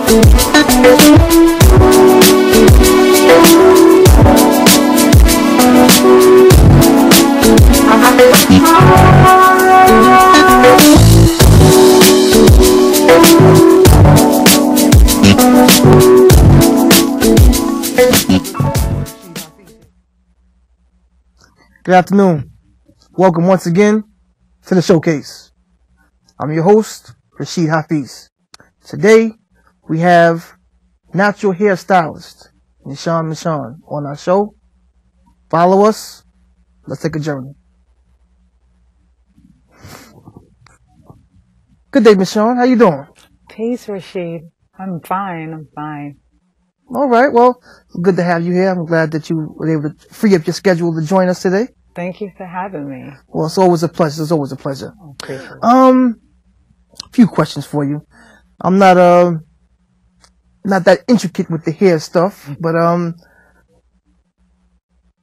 Good afternoon. Welcome once again to the showcase. I'm your host, Rashid Hafiz. Today, we have natural hairstylist, Mishon Mishon, on our show. Follow us. Let's take a journey. Good day, Mishon. How you doing? Peace, Rashid. I'm fine. All right. Well, good to have you here. I'm glad that you were able to free up your schedule to join us today. Thank you for having me. Well, it's always a pleasure. It's always a pleasure. I appreciate it. A few questions for you. I'm not that intricate with the hair stuff, but I,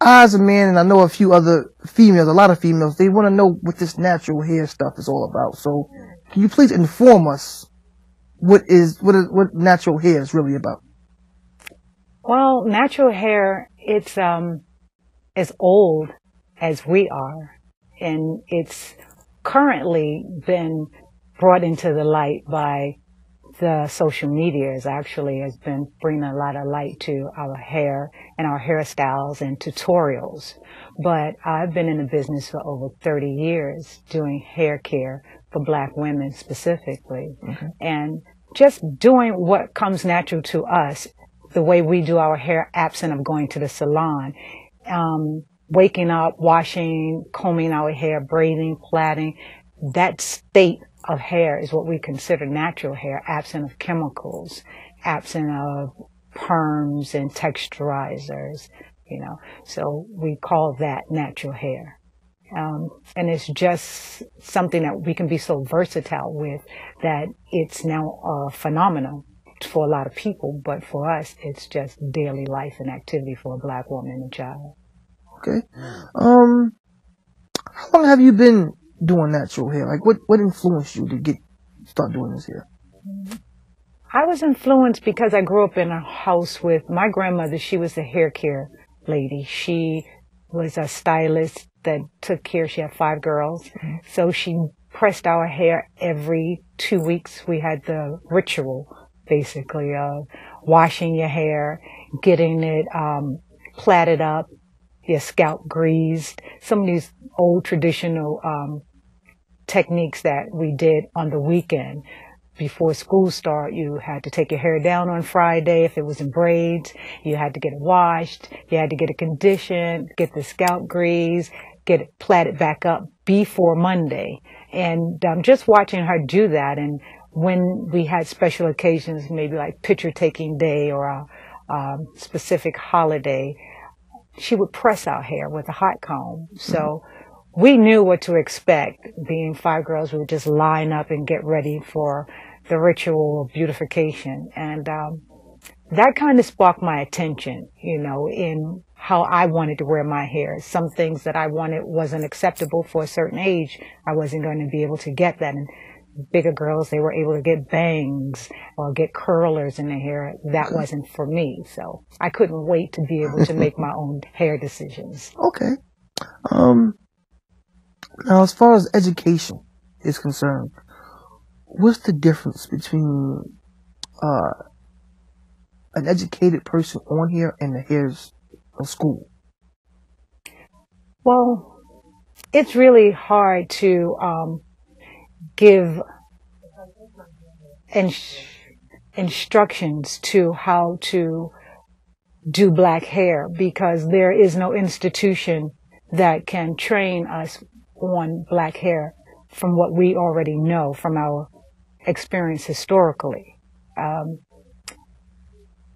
as a man, and I know a few other females, a lot of females, they want to know what this natural hair stuff is all about. So, can you please inform us what natural hair is really about? Well, natural hair, it's as old as we are, and it's currently been brought into the light by the social medias. Actually has been bringing a lot of light to our hair and our hairstyles and tutorials. But I've been in the business for over 30 years doing hair care for Black women specifically. Okay. And just doing what comes natural to us, the way we do our hair absent of going to the salon. Waking up, washing, combing our hair, braiding, plaiting, that state of hair is what we consider natural hair, absent of chemicals, absent of perms and texturizers, so we call that natural hair. And it's just something that we can be so versatile with that it's now a phenomenon for a lot of people, but for us, it's just daily life and activity for a Black woman and a child. Okay. How long have you been doing natural hair? Like, what influenced you to start doing this hair? I was influenced because I grew up in a house with my grandmother. She was a hair care lady. She was a stylist that took care. She had 5 girls. Mm-hmm. So she pressed our hair every 2 weeks. We had the ritual, basically, of washing your hair, getting it plaited up, your scalp greased, some of these old traditional techniques that we did on the weekend. Before school started, you had to take your hair down on Friday. If it was in braids, you had to get it washed. You had to get it conditioned, get the scalp greased, get it plaited back up before Monday. And just watching her do that, and when we had special occasions, maybe like picture taking day or a specific holiday, she would press our hair with a hot comb. So we knew what to expect. Being 5 girls, we would just line up and get ready for the ritual of beautification. And that kind of sparked my attention, in how I wanted to wear my hair. Some things that I wanted wasn't acceptable for a certain age. I wasn't going to be able to get that. And bigger girls, they were able to get bangs or get curlers in their hair. That wasn't for me. So I couldn't wait to be able to make my own hair decisions. Okay. Now, as far as education is concerned, what's the difference between an educated person on here and the hairs of school? Well, it's really hard to give instructions to how to do Black hair, because there is no institution that can train us on Black hair from what we already know from our experience historically.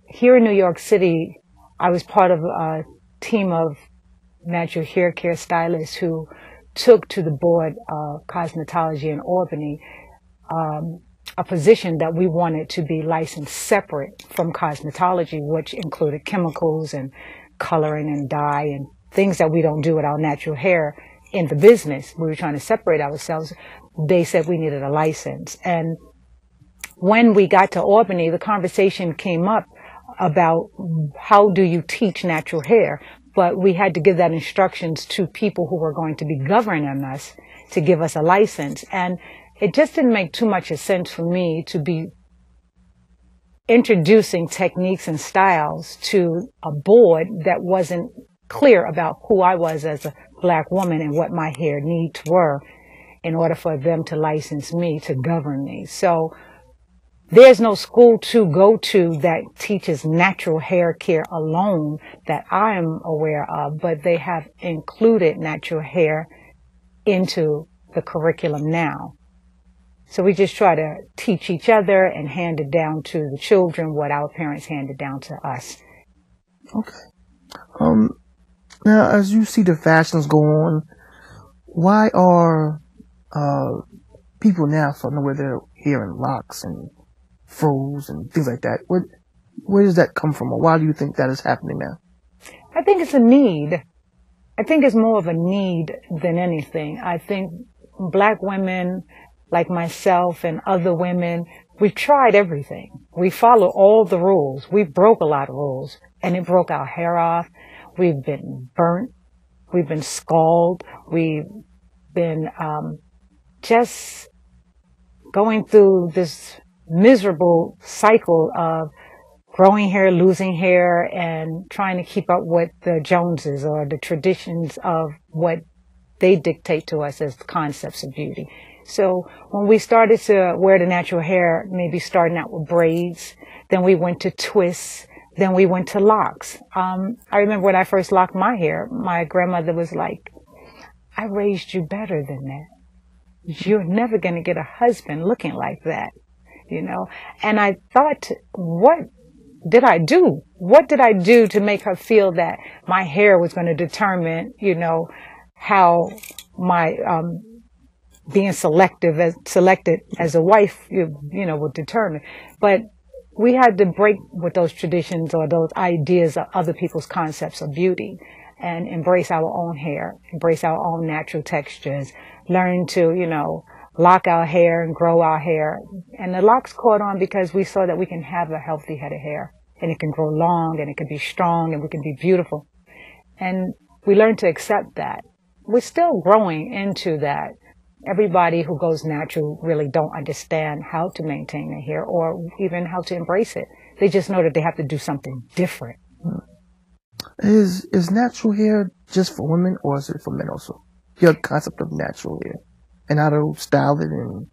Here in New York City, I was part of a team of natural hair care stylists who took to the board of cosmetology in Albany a position that we wanted to be licensed separate from cosmetology, which included chemicals and coloring and dye and things that we don't do with our natural hair in the business. We were trying to separate ourselves. They said we needed a license. And when we got to Albany, the conversation came up about how do you teach natural hair, but we had to give that instructions to people who were going to be governing us to give us a license. And it just didn't make too much sense for me to be introducing techniques and styles to a board that wasn't clear about who I was as a Black woman and what my hair needs were in order for them to license me to govern me. So there's no school to go to that teaches natural hair care alone that I am aware of, but they have included natural hair into the curriculum now. So we just try to teach each other and hand it down to the children what our parents handed down to us. Okay. Now, as you see the fashions go on, why are people now starting to wear their hair in locks and froze and things like that? Where does that come from, or why do you think that is happening now? I think it's a need. I think it's more of a need than anything. I think Black women like myself and other women, we've tried everything. We follow all the rules. We broke a lot of rules, and it broke our hair off. We've been burnt. We've been scalded. We've been just going through this miserable cycle of growing hair, losing hair, and trying to keep up with the Joneses or the traditions of what they dictate to us as concepts of beauty. So when we started to wear the natural hair, maybe starting out with braids, then we went to twists, then we went to locks. I remember when I first locked my hair, my grandmother was like, I raised you better than that. You're never going to get a husband looking like that, you know. And I thought, what did I do? What did I do to make her feel that my hair was going to determine, you know, how my being selected as a wife, you know, would determine. But we had to break with those traditions or those ideas of other people's concepts of beauty and embrace our own hair, embrace our own natural textures, learn to, you know, lock our hair and grow our hair. And the locks caught on because we saw that we can have a healthy head of hair, and it can grow long, and it can be strong, and we can be beautiful. And we learned to accept that. We're still growing into that. Everybody who goes natural really don't understand how to maintain their hair or even how to embrace it. They just know that they have to do something different. Is natural hair just for women, or is it for men also? Your concept of natural hair and how to style it and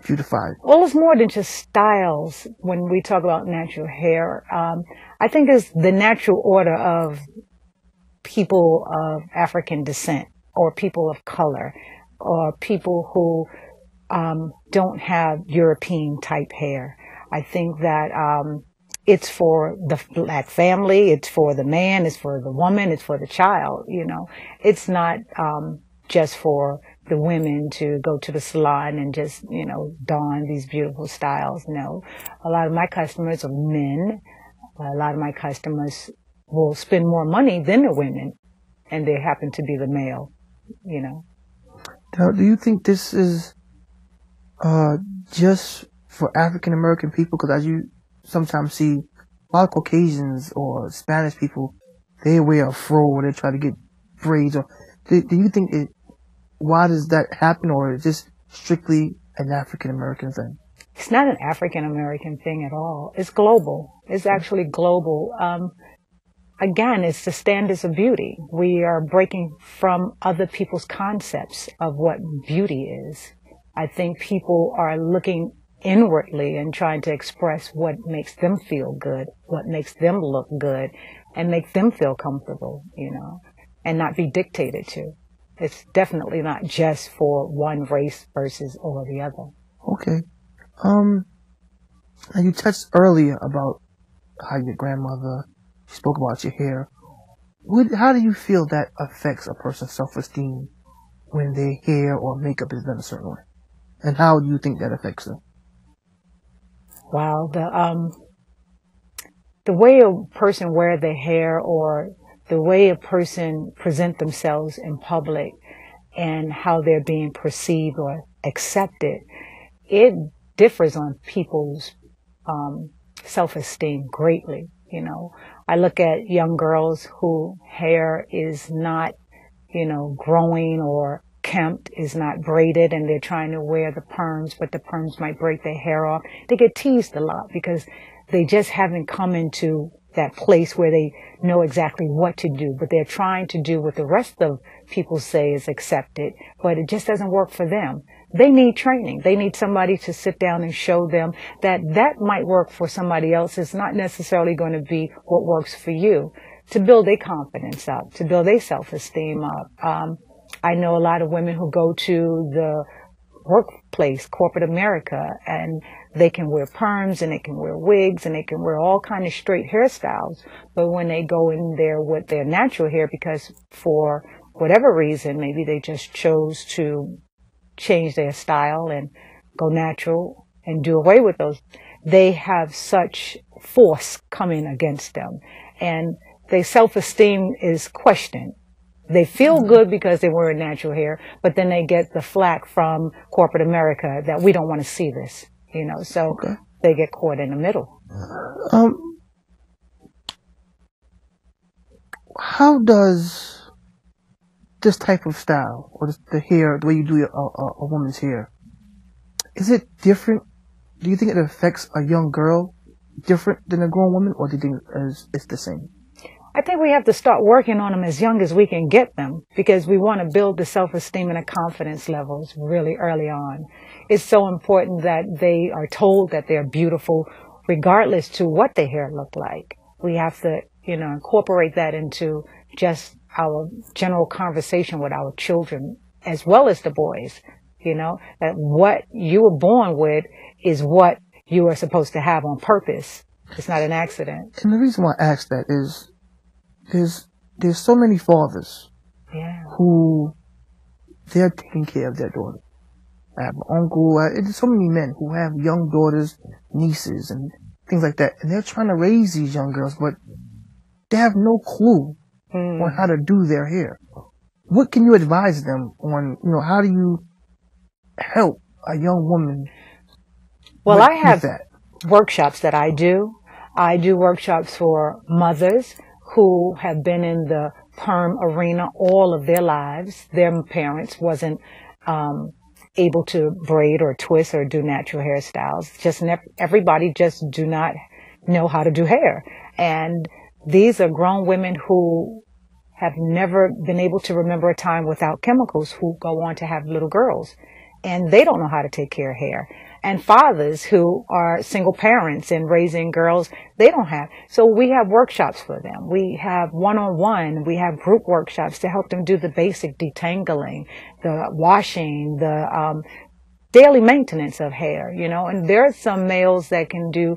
beautify it. Well, it's more than just styles when we talk about natural hair. I think it's the natural order of people of African descent or people of color, or people who don't have European type hair. I think that it's for the Black family, it's for the man, it's for the woman, it's for the child, you know. It's not just for the women to go to the salon and just, you know, don these beautiful styles. No. A lot of my customers are men. A lot of my customers will spend more money than the women, and they happen to be the male, you know. Now, do you think this is just for African American people? Because as you sometimes see, a lot of Caucasians or Spanish people, they wear a fro or they try to get braids. Or do you think why does that happen, or is this strictly an African American thing? It's not an African American thing at all. It's global. It's actually global. Again, it's the standards of beauty. We are breaking from other people's concepts of what beauty is. I think people are looking inwardly and trying to express what makes them feel good, what makes them look good, and make them feel comfortable, you know, and not be dictated to. It's definitely not just for one race versus or the other. Okay. And you touched earlier about how your grandmother spoke about your hair. How do you feel that affects a person's self-esteem when their hair or makeup is done a certain way? And how do you think that affects them? Wow, the way a person wear their hair or the way a person present themselves in public and how they're being perceived or accepted, it differs on people's self-esteem greatly. You know, I look at young girls whose hair is not, you know, growing or kempt, is not braided, and they're trying to wear the perms, but the perms might break their hair off. They get teased a lot because they just haven't come into that place where they know exactly what to do, but they're trying to do what the rest of people say is accepted, but it just doesn't work for them. They need training. They need somebody to sit down and show them that that might work for somebody else. It's not necessarily going to be what works for you, to build their confidence up, to build their self-esteem up. I know a lot of women who go to the workplace, corporate America, and they can wear perms and they can wear wigs and they can wear all kind of straight hairstyles. But when they go in there with their natural hair, because for whatever reason, maybe they just chose to change their style and go natural and do away with those, they have such force coming against them, and their self-esteem is questioned. They feel good because they wear natural hair, but then they get the flack from corporate America that we don't want to see this, you know, so they get caught in the middle. How does this type of style, or the hair, the way you do a woman's hair, is it different? Do you think it affects a young girl different than a grown woman, or do you think it's the same? I think we have to start working on them as young as we can get them, because we want to build the self-esteem and the confidence levels really early on. It's so important that they are told that they're beautiful regardless to what their hair look like. We have to, you know, incorporate that into just our general conversation with our children as well as the boys, you know, that what you were born with is what you are supposed to have on purpose. It's not an accident. And the reason why I ask that is there's so many fathers who they're taking care of their daughter. I have an uncle, there's so many men who have young daughters, nieces, and things like that, and they're trying to raise these young girls, but they have no clue on how to do their hair. What can you advise them on, you know, how do you help a young woman? Well, I have workshops that I do. I do workshops for mothers who have been in the perm arena all of their lives. Their parents wasn't able to braid or twist or do natural hairstyles. Just everybody just do not know how to do hair. And these are grown women who have never been able to remember a time without chemicals, who go on to have little girls. And they don't know how to take care of hair. And fathers who are single parents and raising girls, they don't have. So we have workshops for them. We have one-on-one. We have group workshops to help them do the basic detangling, the washing, the daily maintenance of hair, you know. And there are some males that can do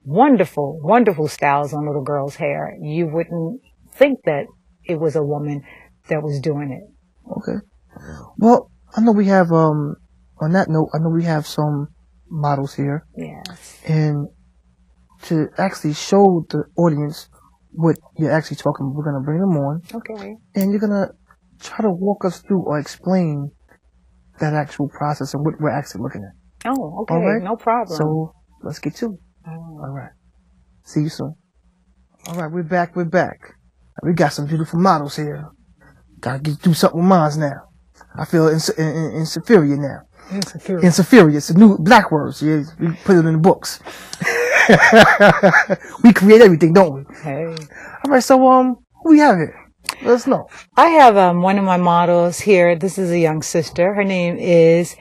wonderful, wonderful styles on little girls' hair. You wouldn't think that it was a woman that was doing it. Okay. Well, I know we have, on that note, I know we have some models here. Yes. And to actually show the audience what you're actually talking about, we're going to bring them on. Okay. And you're going to try to walk us through or explain that actual process and what we're actually looking at. Oh, okay. All right? No problem. So let's get to it. All right. See you soon. All right, we're back. We got some beautiful models here. Gotta do something with mine now. I feel inferior now. Inferior. It's a new black words. Yeah, we put it in the books. We create everything, don't we? Hey. All right, so who we have here? Let us know. I have one of my models here. This is a young sister. Her name is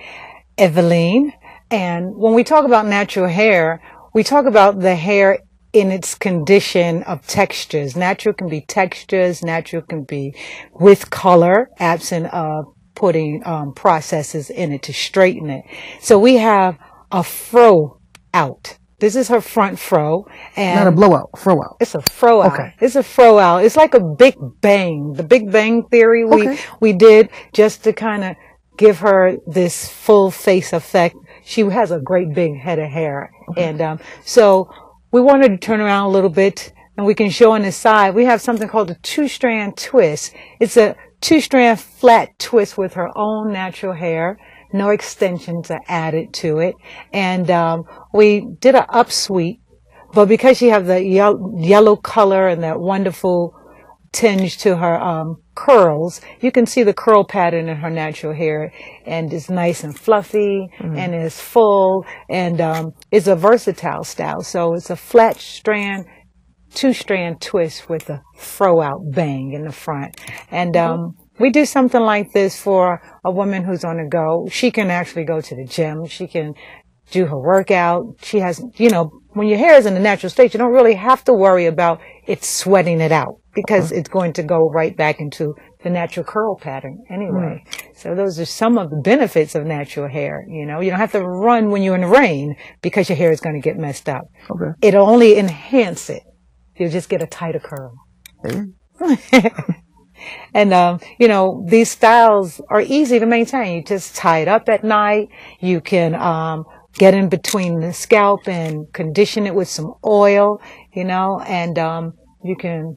Eveline. And when we talk about natural hair, we talk about the hair in its condition of textures. Natural can be textures. Natural can be with color, absent of putting processes in it to straighten it. So we have a fro out. This is her front fro. And not a blowout, a fro out. It's a fro out. Okay. It's a fro out. It's like a Big Bang. The Big Bang Theory we did just to kind of give her this full face effect. She has a great big head of hair. Okay. And so we wanted to turn around a little bit, and we can show on the side. We have something called a two-strand twist. It's a two-strand flat twist with her own natural hair. No extensions are added to it. And we did an upsweep, but because she has the yellow color and that wonderful tinge to her curls, you can see the curl pattern in her natural hair, and it's nice and fluffy, and it's full, and it's a versatile style. So it's a flat strand, 2-strand twist with a throw out bang in the front. And we do something like this for a woman who's on the go. She can actually go to the gym. She can do her workout. She has, you know, when your hair is in the natural state, you don't really have to worry about it sweating it out, because it's going to go right back into the natural curl pattern anyway. So those are some of the benefits of natural hair. You know, you don't have to run when you're in the rain because your hair is going to get messed up. It'll only enhance it. You'll just get a tighter curl. And, you know, these styles are easy to maintain. You just tie it up at night. You can get in between the scalp and condition it with some oil, you know, and you can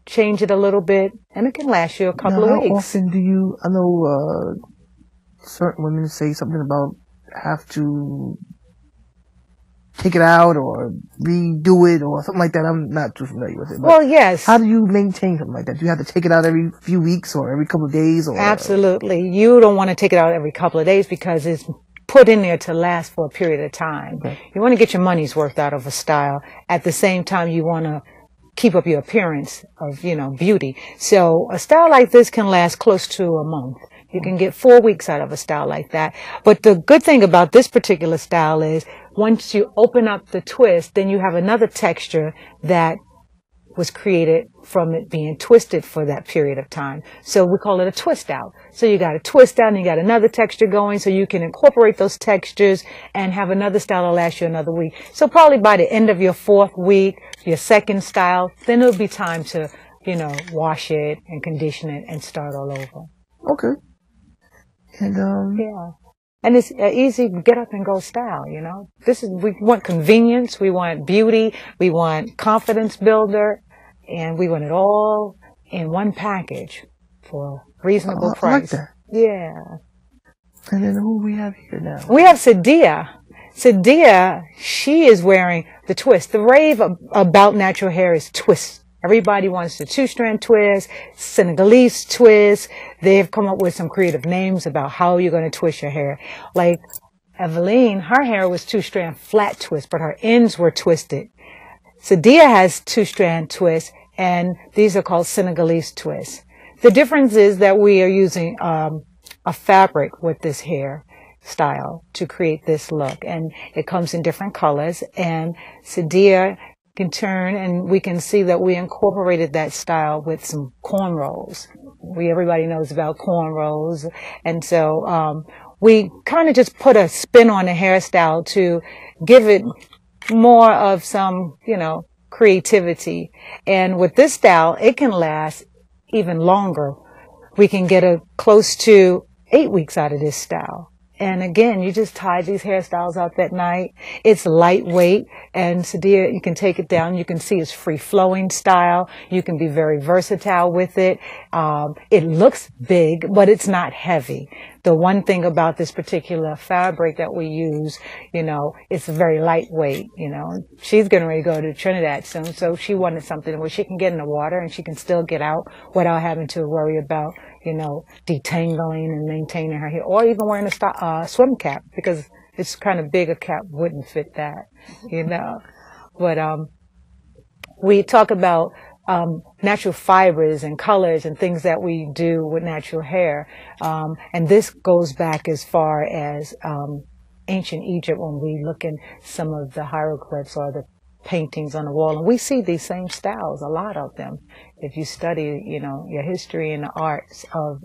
change it a little bit, and it can last you a couple of weeks. How often do you, I know certain women say something about have to take it out or redo it or something like that. I'm not too familiar with it. Well, yes. How do you maintain something like that? Do you have to take it out every few weeks or every couple of days? Or Absolutely. You don't want to take it out every couple of days because it's put in there to last for a period of time. You want to get your money's worth out of a style. At the same time, you want to keep up your appearance of, you know, beauty. So a style like this can last close to a month. You can get 4 weeks out of a style like that. But the good thing about this particular style is once you open up the twist, then you have another texture that was created from it being twisted for that period of time. So we call it a twist out. So you got a twist out and you got another texture going, so you can incorporate those textures and have another style that'll last you another week. So probably by the end of your 4th week, your second style, then it'll be time to, you know, wash it and condition it and start all over. Okay. And yeah. And it's an easy get up and go style, you know. We want convenience, we want beauty, we want confidence builder, and we want it all in one package for a reasonable price. I like that. Yeah. And then who we have here now? We have Sadia. Sadia, she is wearing the twist. The rave about natural hair is twists. Everybody wants the 2-strand twist, Senegalese twist. They've come up with some creative names about how you're going to twist your hair. Like Eveline, her hair was 2-strand flat twist, but her ends were twisted. Sadia has 2-strand twists, and these are called Senegalese twists. The difference is that we are using a fabric with this hair style to create this look, and it comes in different colors. And Sadia can turn, and we can see that we incorporated that style with some cornrows. Everybody knows about cornrows, and so we kind of just put a spin on the hairstyle to give it more of some, you know, creativity. And with this style, it can last even longer. We can get close to 8 weeks out of this style. And again, you just tie these hairstyles up at night. It's lightweight, and Sadia, you can take it down. You can see it's free-flowing style. You can be very versatile with it. It looks big, but it's not heavy. The one thing about this particular fabric that we use, you know, it's very lightweight, you know. She's getting ready to go to Trinidad soon, so she wanted something where she can get in the water and she can still get out without having to worry about, you know, detangling and maintaining her hair, or even wearing a swim cap, because it's kind of big. A cap wouldn't fit that, you know. But we talk about natural fibers and colors and things that we do with natural hair. And this goes back as far as ancient Egypt, when we look in some of the hieroglyphs or the paintings on the wall, and we see these same styles, a lot of them. If you study, you know, your history and the arts of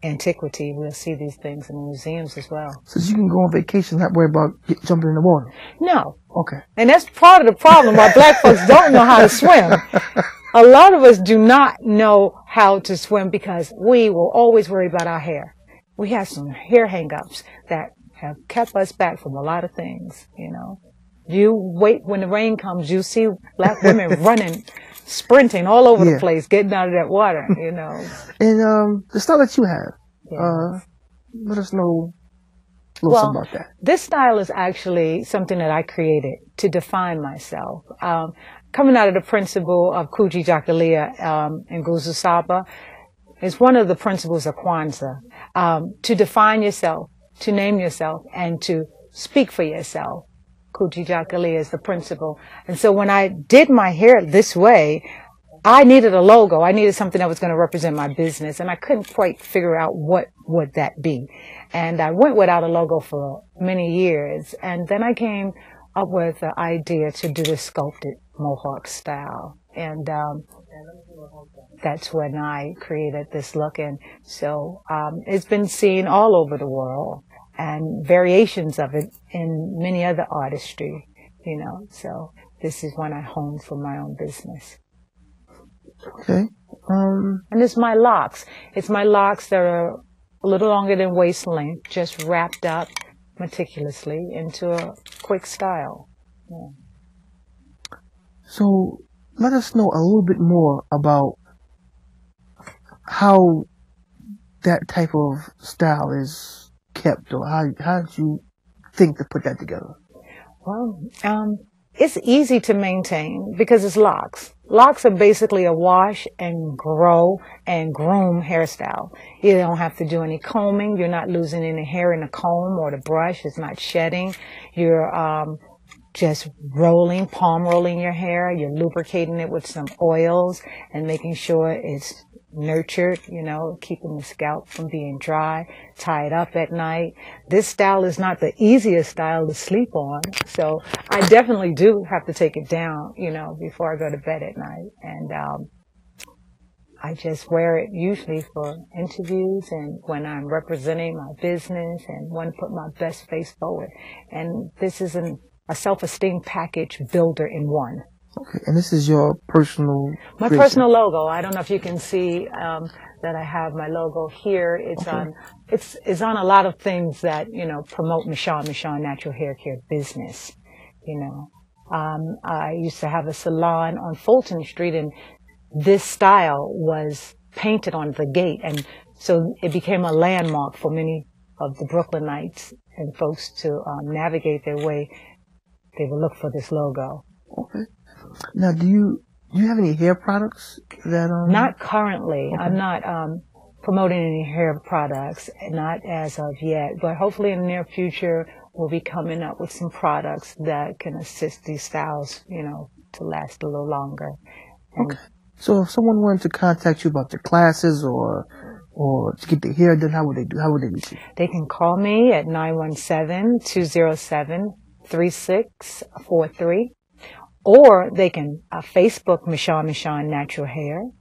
antiquity, we'll see these things in museums as well. So you can go on vacation, not worry about jumping in the water? No. Okay. And that's part of the problem why black folks don't know how to swim. A lot of us do not know how to swim because we will always worry about our hair. We have some hair hang-ups that have kept us back from a lot of things, you know. You wait, when the rain comes, you see black women running, sprinting all over the place, getting out of that water, you know. And the style that you have, let us know a little something about that. This style is actually something that I created to define myself. Coming out of the principle of Kuji Jakalia in Guzu Saba, is one of the principles of Kwanzaa, to define yourself, to name yourself, and to speak for yourself. Kuji Jakalia is the principle. And so when I did my hair this way, I needed a logo. I needed something that was going to represent my business, and I couldn't quite figure out what would that be. And I went without a logo for many years, and then I came up with the idea to do the sculpted mohawk style. And that's when I created this look. And so it's been seen all over the world, and variations of it in many other artistry, you know. So this is when I honed for my own business. Okay. And it's my locks. It's my locks that are a little longer than waist length, just wrapped up meticulously into a quick style. Yeah. So let us know a little bit more about how that type of style is kept, or how did you think to put that together? Well, it's easy to maintain because it's locks. Locks are basically a wash and grow and groom hairstyle. You don't have to do any combing. You're not losing any hair in the comb or the brush. It's not shedding. You're just rolling, palm rolling your hair. You're lubricating it with some oils and making sure it's nurtured, you know, keeping the scalp from being dry, tie it up at night. This style is not the easiest style to sleep on, so I definitely do have to take it down, you know, before I go to bed at night. And I just wear it usually for interviews and when I'm representing my business and want to put my best face forward. And this is a self-esteem package builder in one. Okay, and this is your personal My creation. personal logo. I don't know if you can see that I have my logo here. It's okay. on it's on a lot of things that, you know, promote Mishon Mishon natural hair care business. You know, I used to have a salon on Fulton Street, and this style was painted on the gate, and so it became a landmark for many of the Brooklynites and folks to navigate their way. They would look for this logo. Okay. Now, do you have any hair products that Not currently. Okay. I'm not promoting any hair products, not as of yet, but hopefully in the near future we'll be coming up with some products that can assist these styles, you know, to last a little longer. And okay. So if someone wanted to contact you about their classes or to get their hair done, how would they do? How would they reach you? They can call me at 917-207-3643. Or they can Facebook Mishon Mishon Natural Hair.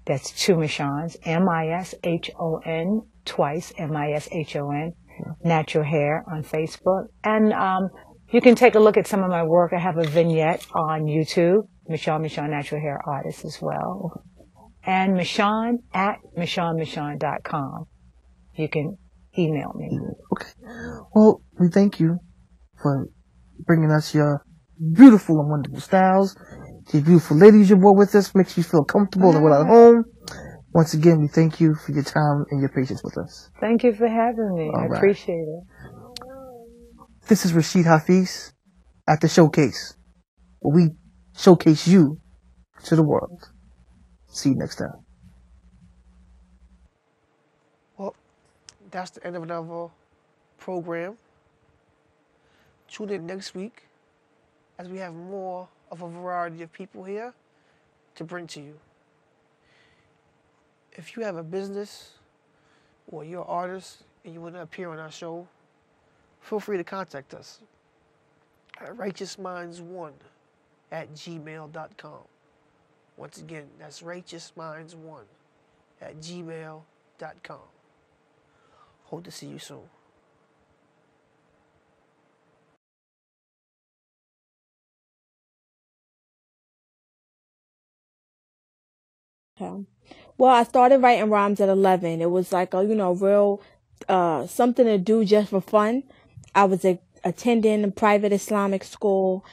That's two Mishons, M-I-S-H-O-N, twice, M-I-S-H-O-N, Natural Hair on Facebook. And you can take a look at some of my work. I have a vignette on YouTube, Mishon Mishon Natural Hair Artist as well. And Mishon at MishonMishon.com. You can email me. Okay. Well, we thank you for bringing us your beautiful and wonderful styles. These beautiful ladies you brought with us makes you feel comfortable and well at home. Once again, we thank you for your time and your patience with us. Thank you for having me. All I right. appreciate it. This is Rashid Hafiz at the Showcase, where we showcase you to the world. See you next time. Well, that's the end of another program. Tune in next week as we have more of a variety of people here to bring to you. If you have a business or you're an artist and you want to appear on our show, feel free to contact us at righteousminds1@gmail.com. Once again, that's righteousminds1@gmail.com. Hope to see you soon. Okay. Well, I started writing rhymes at 11. It was like a, real, something to do just for fun. I was attending a private Islamic school,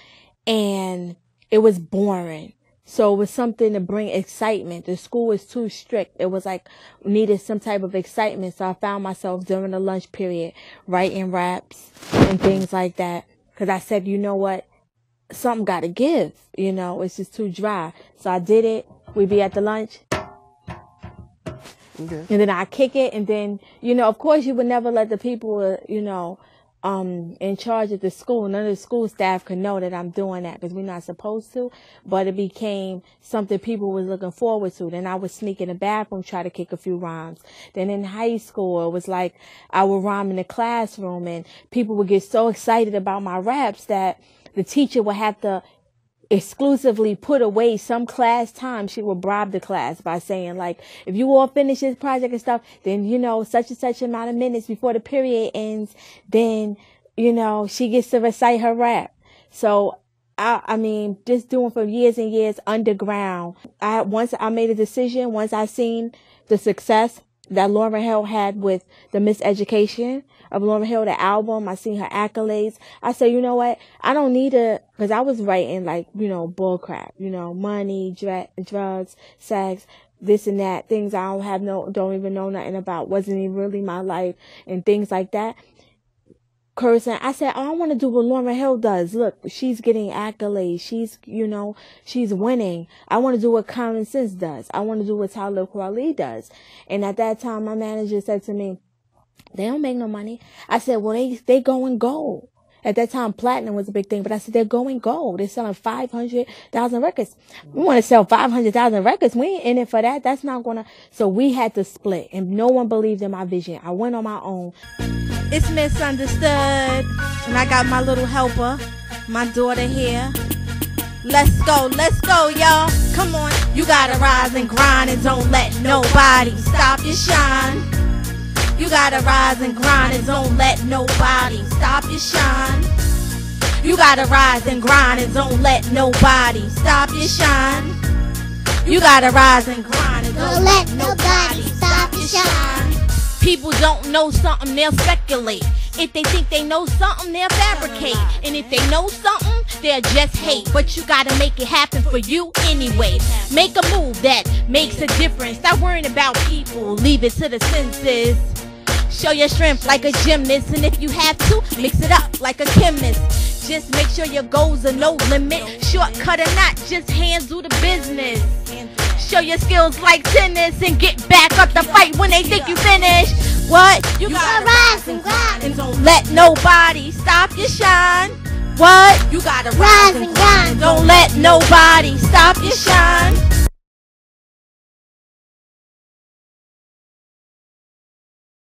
and it was boring. So it was something to bring excitement. The school was too strict. It was like needed some type of excitement. So I found myself during the lunch period writing raps and things like that. Because I said, you know what? Something got to give. You know, it's just too dry. So I did it. We'd be at the lunch. Okay. And then I kick it. And then, you know, of course you would never let the people, you know, in charge of the school. None of the school staff could know that I'm doing that because we're not supposed to. But it became something people was looking forward to. Then I would sneak in the bathroom, try to kick a few rhymes. Then in high school, it was like I would rhyme in the classroom and people would get so excited about my raps that the teacher would have to exclusively put away some class time. She would bribe the class by saying, like, if you all finish this project and stuff, then, you know, such and such amount of minutes before the period ends, then, you know, she gets to recite her rap. So, I mean, just doing for years and years underground. Once I made a decision, once I seen the success that Lauryn Hill had with the Miseducation of Lauryn Hill, the album, I seen her accolades. I said, you know what? I don't need because I was writing like, you know, bull crap, you know, money, drugs, sex, this and that, things I don't even know nothing about, wasn't even really my life and things like that. Cursing. I said, oh, I want to do what Lauryn Hill does. Look, she's getting accolades. She's, you know, she's winning. I want to do what Common Sense does. I want to do what Tyler Kweli does. And at that time, my manager said to me, they don't make no money. I said, well, they going gold. At that time, platinum was a big thing, but I said, they're going gold. They're selling 500,000 records. We want to sell 500,000 records. We ain't in it for that. That's not going to. So we had to split, and no one believed in my vision. I went on my own. It's Misunderstood, and I got my little helper, my daughter here. Let's go, y'all. Come on. You gotta rise and grind and don't let nobody stop your shine. You gotta rise and grind and don't let nobody stop your shine. You gotta rise and grind and don't let nobody stop your shine. You gotta rise and grind and don't let nobody stop your shine. People don't know something, they'll speculate. If they think they know something, they'll fabricate. And if they know something, they'll just hate. But you gotta make it happen for you anyway. Make a move that makes a difference. Stop worrying about people, leave it to the senses. Show your strength like a gymnast, and if you have to, mix it up like a chemist. Just make sure your goals are no limit. Shortcut or not, just handle the business. Show your skills like tennis and get back up the fight when they think you finished. What? You gotta rise and grind and don't let nobody stop your shine. What? You gotta rise and grind and don't let nobody stop your shine.